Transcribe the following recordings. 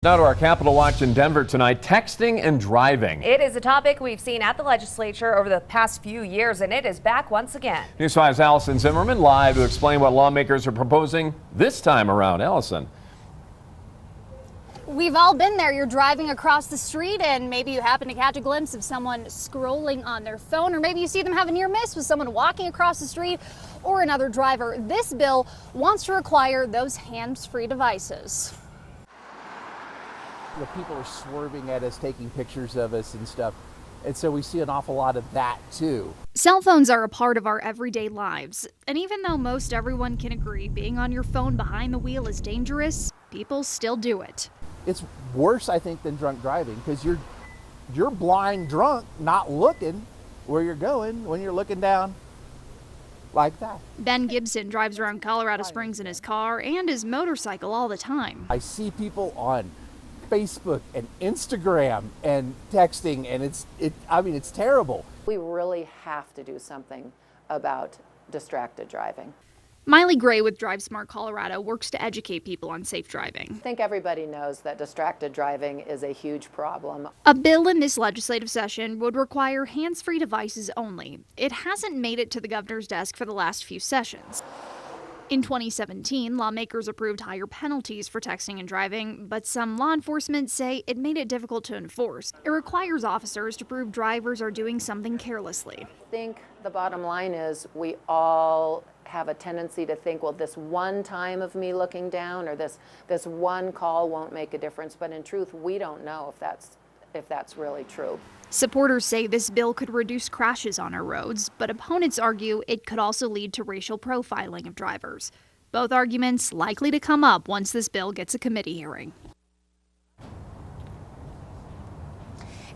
Now to our Capitol Watch in Denver tonight, texting and driving. It is a topic we've seen at the legislature over the past few years, and it is back once again. News 5's Allison Zimmerman live to explain what lawmakers are proposing this time around. Allison. We've all been there. You're driving across the street and maybe you happen to catch a glimpse of someone scrolling on their phone, or maybe you see them have a near miss with someone walking across the street or another driver. This bill wants to require those hands-free devices. People are swerving at us, taking pictures of us and stuff. And so we see an awful lot of that too. Cell phones are a part of our everyday lives. And even though most everyone can agree being on your phone behind the wheel is dangerous, people still do it. It's worse, I think, than drunk driving because you're blind drunk, not looking where you're going when you're looking down like that. Ben Gibson drives around Colorado Springs in his car and his motorcycle all the time. I see people on Facebook and Instagram and texting, and it's terrible. We really have to do something about distracted driving. Miley Gray with Drive Smart Colorado works to educate people on safe driving. I think everybody knows that distracted driving is a huge problem. A bill in this legislative session would require hands-free devices only. It hasn't made it to the governor's desk for the last few sessions. In 2017, lawmakers approved higher penalties for texting and driving, but some law enforcement say it made it difficult to enforce. It requires officers to prove drivers are doing something carelessly. I think the bottom line is we all have a tendency to think, well, this one time of me looking down or this one call won't make a difference, but in truth, we don't know if that's really true. Supporters say this bill could reduce crashes on our roads, but opponents argue it could also lead to racial profiling of drivers. Both arguments likely to come up once this bill gets a committee hearing.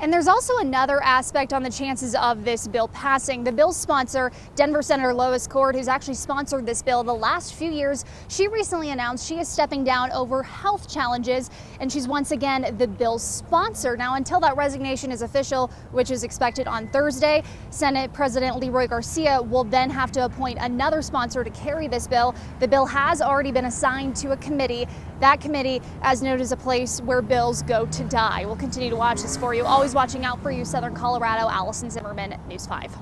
And there's also another aspect on the chances of this bill passing. The bill's sponsor, Denver Senator Lois Cord, who's actually sponsored this bill the last few years, she recently announced she is stepping down over health challenges, and she's once again the bill's sponsor. Now, until that resignation is official, which is expected on Thursday, Senate President Leroy Garcia will then have to appoint another sponsor to carry this bill. The bill has already been assigned to a committee. That committee, as noted, is a place where bills go to die. We'll continue to watch this for you. Always watching out for you, Southern Colorado. Allison Zimmerman, News 5.